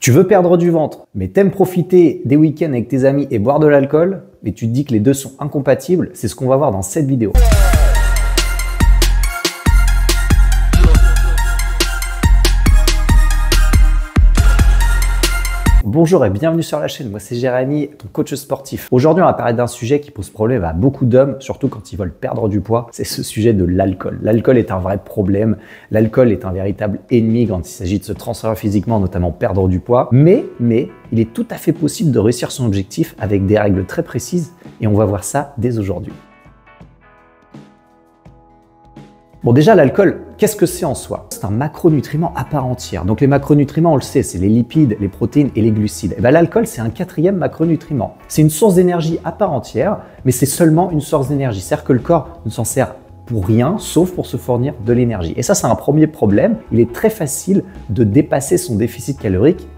Tu veux perdre du ventre, mais t'aimes profiter des week-ends avec tes amis et boire de l'alcool, mais tu te dis que les deux sont incompatibles, c'est ce qu'on va voir dans cette vidéo. Bonjour et bienvenue sur la chaîne, moi c'est Jérémy, ton coach sportif. Aujourd'hui on va parler d'un sujet qui pose problème à beaucoup d'hommes, surtout quand ils veulent perdre du poids, c'est ce sujet de l'alcool. L'alcool est un vrai problème, l'alcool est un véritable ennemi quand il s'agit de se transformer physiquement, notamment perdre du poids. Mais il est tout à fait possible de réussir son objectif avec des règles très précises et on va voir ça dès aujourd'hui. Bon déjà l'alcool, qu'est-ce que c'est en soi? C'est un macronutriment à part entière. Donc les macronutriments, on le sait, c'est les lipides, les protéines et les glucides. Et bien l'alcool, c'est un quatrième macronutriment. C'est une source d'énergie à part entière, mais c'est seulement une source d'énergie. C'est-à-dire que le corps ne s'en sert pour rien, sauf pour se fournir de l'énergie. Et ça, c'est un premier problème. Il est très facile de dépasser son déficit calorique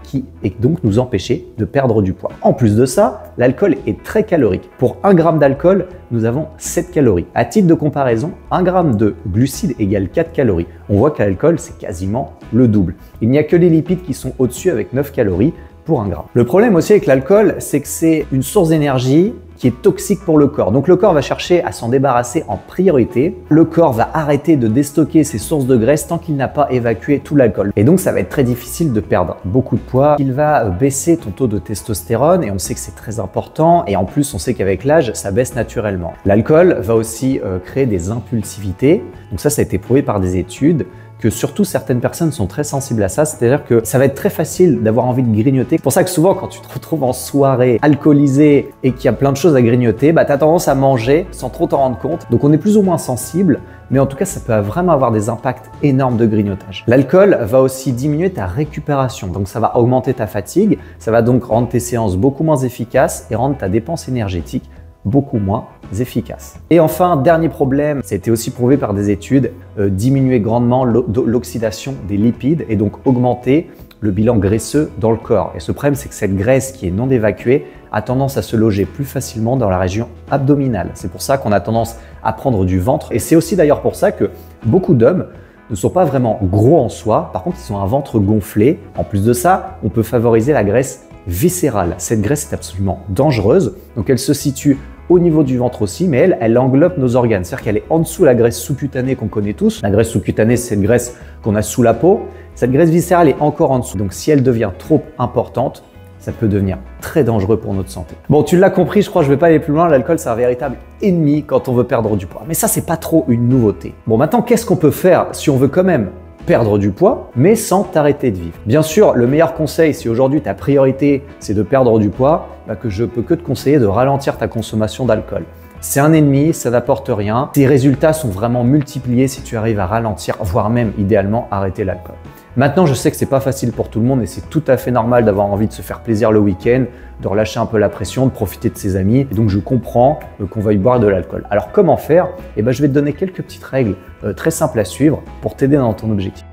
et donc nous empêcher de perdre du poids. En plus de ça, l'alcool est très calorique. Pour 1 gramme d'alcool, nous avons 7 calories. À titre de comparaison, 1 gramme de glucides égale 4 calories. On voit que l'alcool, c'est quasiment le double. Il n'y a que les lipides qui sont au-dessus avec 9 calories pour 1 gramme. Le problème aussi avec l'alcool, c'est que c'est une source d'énergie qui est toxique pour le corps. Donc le corps va chercher à s'en débarrasser en priorité. Le corps va arrêter de déstocker ses sources de graisse tant qu'il n'a pas évacué tout l'alcool. Et donc ça va être très difficile de perdre beaucoup de poids. Il va baisser ton taux de testostérone et on sait que c'est très important. Et en plus, on sait qu'avec l'âge, ça baisse naturellement. L'alcool va aussi créer des impulsivités. Donc ça a été prouvé par des études que surtout certaines personnes sont très sensibles à ça, c'est-à-dire que ça va être très facile d'avoir envie de grignoter. C'est pour ça que souvent quand tu te retrouves en soirée alcoolisé et qu'il y a plein de choses à grignoter, tu as tendance à manger sans trop t'en rendre compte. Donc on est plus ou moins sensible, mais en tout cas ça peut vraiment avoir des impacts énormes de grignotage. L'alcool va aussi diminuer ta récupération, donc ça va augmenter ta fatigue, ça va donc rendre tes séances beaucoup moins efficaces et rendre ta dépense énergétique beaucoup moins efficace. Et enfin, dernier problème, ça a été aussi prouvé par des études, diminuer grandement l'oxydation des lipides et donc augmenter le bilan graisseux dans le corps. Et ce problème, c'est que cette graisse qui est non évacuée a tendance à se loger plus facilement dans la région abdominale. C'est pour ça qu'on a tendance à prendre du ventre. Et c'est aussi d'ailleurs pour ça que beaucoup d'hommes ne sont pas vraiment gros en soi, par contre ils ont un ventre gonflé. En plus de ça, on peut favoriser la graisse viscérale. Cette graisse est absolument dangereuse, donc elle se situe au niveau du ventre aussi, mais elle englobe nos organes. C'est-à-dire qu'elle est en dessous de la graisse sous-cutanée qu'on connaît tous. La graisse sous-cutanée, c'est cette graisse qu'on a sous la peau. Cette graisse viscérale est encore en dessous. Donc si elle devient trop importante, ça peut devenir très dangereux pour notre santé. Bon, tu l'as compris, je crois que je ne vais pas aller plus loin. L'alcool, c'est un véritable ennemi quand on veut perdre du poids. Mais ça, c'est pas trop une nouveauté. Bon, maintenant, qu'est-ce qu'on peut faire si on veut quand même perdre du poids, mais sans t'arrêter de vivre? Bien sûr, le meilleur conseil, si aujourd'hui ta priorité c'est de perdre du poids, que je peux que te conseiller de ralentir ta consommation d'alcool. C'est un ennemi, ça n'apporte rien. Tes résultats sont vraiment multipliés si tu arrives à ralentir, voire même idéalement arrêter l'alcool. Maintenant, je sais que c'est pas facile pour tout le monde et c'est tout à fait normal d'avoir envie de se faire plaisir le week-end, de relâcher un peu la pression, de profiter de ses amis. Et donc, je comprends qu'on veuille boire de l'alcool. Alors, comment faire? Je vais te donner quelques petites règles très simples à suivre pour t'aider dans ton objectif.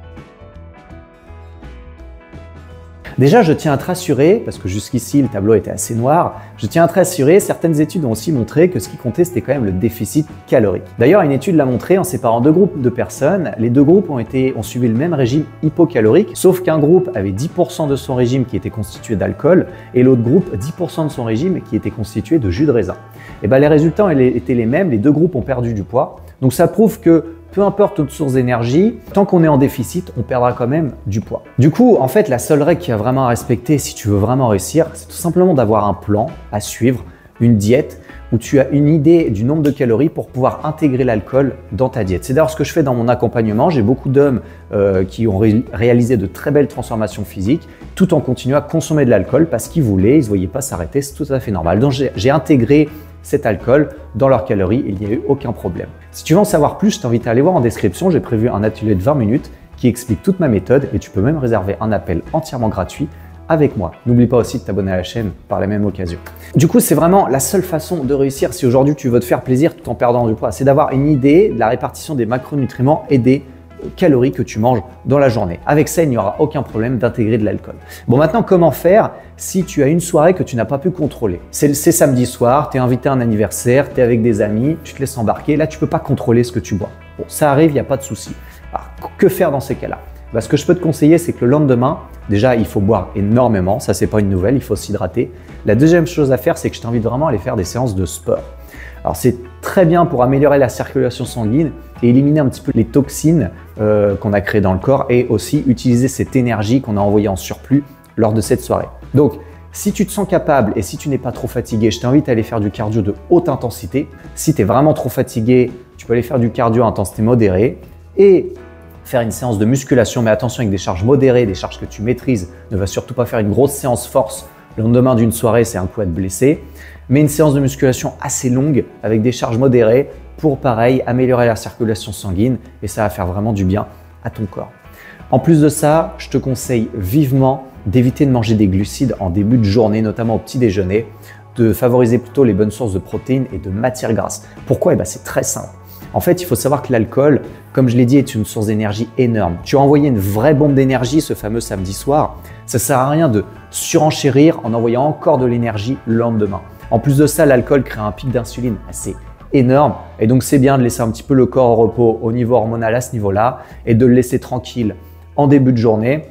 Déjà, je tiens à te rassurer, parce que jusqu'ici, le tableau était assez noir, je tiens à te rassurer, certaines études ont aussi montré que ce qui comptait, c'était quand même le déficit calorique. D'ailleurs, une étude l'a montré en séparant 2 groupes de personnes. Les 2 groupes ont suivi le même régime hypocalorique, sauf qu'un groupe avait 10% de son régime qui était constitué d'alcool et l'autre groupe 10% de son régime qui était constitué de jus de raisin. Et les résultats étaient les mêmes, les 2 groupes ont perdu du poids. Donc ça prouve que peu importe notre source d'énergie, tant qu'on est en déficit, on perdra quand même du poids. Du coup, en fait, la seule règle qu'il y a vraiment à respecter si tu veux vraiment réussir, c'est tout simplement d'avoir un plan à suivre, une diète où tu as une idée du nombre de calories pour pouvoir intégrer l'alcool dans ta diète. C'est d'ailleurs ce que je fais dans mon accompagnement. J'ai beaucoup d'hommes qui ont réalisé de très belles transformations physiques tout en continuant à consommer de l'alcool parce qu'ils voulaient, ils ne se voyaient pas s'arrêter, c'est tout à fait normal. Donc j'ai intégré cet alcool dans leurs calories et il n'y a eu aucun problème. Si tu veux en savoir plus, je t'invite à aller voir en description, j'ai prévu un atelier de 20 minutes qui explique toute ma méthode et tu peux même réserver un appel entièrement gratuit avec moi. N'oublie pas aussi de t'abonner à la chaîne par la même occasion. Du coup, c'est vraiment la seule façon de réussir si aujourd'hui tu veux te faire plaisir tout en perdant du poids, c'est d'avoir une idée de la répartition des macronutriments et des calories que tu manges dans la journée. Avec ça, il n'y aura aucun problème d'intégrer de l'alcool. Bon, maintenant, comment faire si tu as une soirée que tu n'as pas pu contrôler? C'est samedi soir, tu es invité à un anniversaire, tu es avec des amis, tu te laisses embarquer. Là, tu ne peux pas contrôler ce que tu bois. Bon, ça arrive, il n'y a pas de souci. Alors, que faire dans ces cas-là? Ce que je peux te conseiller, c'est que le lendemain, déjà, il faut boire énormément. Ça, c'est pas une nouvelle, il faut s'hydrater. La deuxième chose à faire, c'est que je t'invite vraiment à aller faire des séances de sport. Alors, c'est très bien pour améliorer la circulation sanguine et éliminer un petit peu les toxines qu'on a créées dans le corps et aussi utiliser cette énergie qu'on a envoyée en surplus lors de cette soirée. Donc, si tu te sens capable et si tu n'es pas trop fatigué, je t'invite à aller faire du cardio de haute intensité. Si tu es vraiment trop fatigué, tu peux aller faire du cardio à intensité modérée et faire une séance de musculation, mais attention avec des charges modérées, des charges que tu maîtrises. Ne va surtout pas faire une grosse séance force le lendemain d'une soirée, c'est un coup à te blesser. Mais une séance de musculation assez longue avec des charges modérées pour pareil améliorer la circulation sanguine et ça va faire vraiment du bien à ton corps. En plus de ça, je te conseille vivement d'éviter de manger des glucides en début de journée, notamment au petit déjeuner, de favoriser plutôt les bonnes sources de protéines et de matières grasses. Pourquoi? C'est très simple. En fait, il faut savoir que l'alcool, comme je l'ai dit, est une source d'énergie énorme. Tu as envoyé une vraie bombe d'énergie ce fameux samedi soir. Ça ne sert à rien de surenchérir en envoyant encore de l'énergie le lendemain. En plus de ça, l'alcool crée un pic d'insuline assez énorme et donc c'est bien de laisser un petit peu le corps au repos au niveau hormonal à ce niveau-là et de le laisser tranquille en début de journée,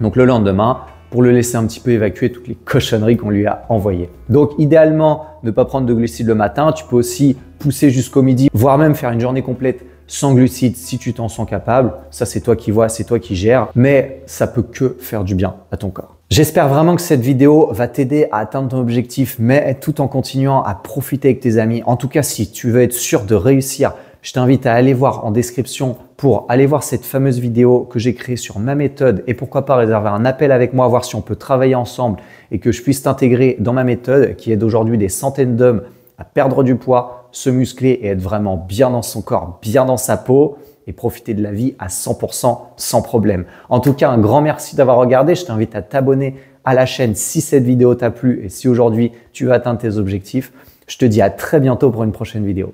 donc le lendemain, pour le laisser un petit peu évacuer toutes les cochonneries qu'on lui a envoyées. Donc idéalement, ne pas prendre de glucides le matin. Tu peux aussi pousser jusqu'au midi, voire même faire une journée complète sans glucides si tu t'en sens capable. Ça, c'est toi qui vois, c'est toi qui gères, mais ça peut que faire du bien à ton corps. J'espère vraiment que cette vidéo va t'aider à atteindre ton objectif, mais tout en continuant à profiter avec tes amis. En tout cas, si tu veux être sûr de réussir, je t'invite à aller voir en description pour aller voir cette fameuse vidéo que j'ai créée sur ma méthode et pourquoi pas réserver un appel avec moi, voir si on peut travailler ensemble et que je puisse t'intégrer dans ma méthode qui aide aujourd'hui des centaines d'hommes à perdre du poids, se muscler et être vraiment bien dans son corps, bien dans sa peau et profiter de la vie à 100% sans problème. En tout cas, un grand merci d'avoir regardé. Je t'invite à t'abonner à la chaîne si cette vidéo t'a plu et si aujourd'hui tu veux atteindre tes objectifs. Je te dis à très bientôt pour une prochaine vidéo.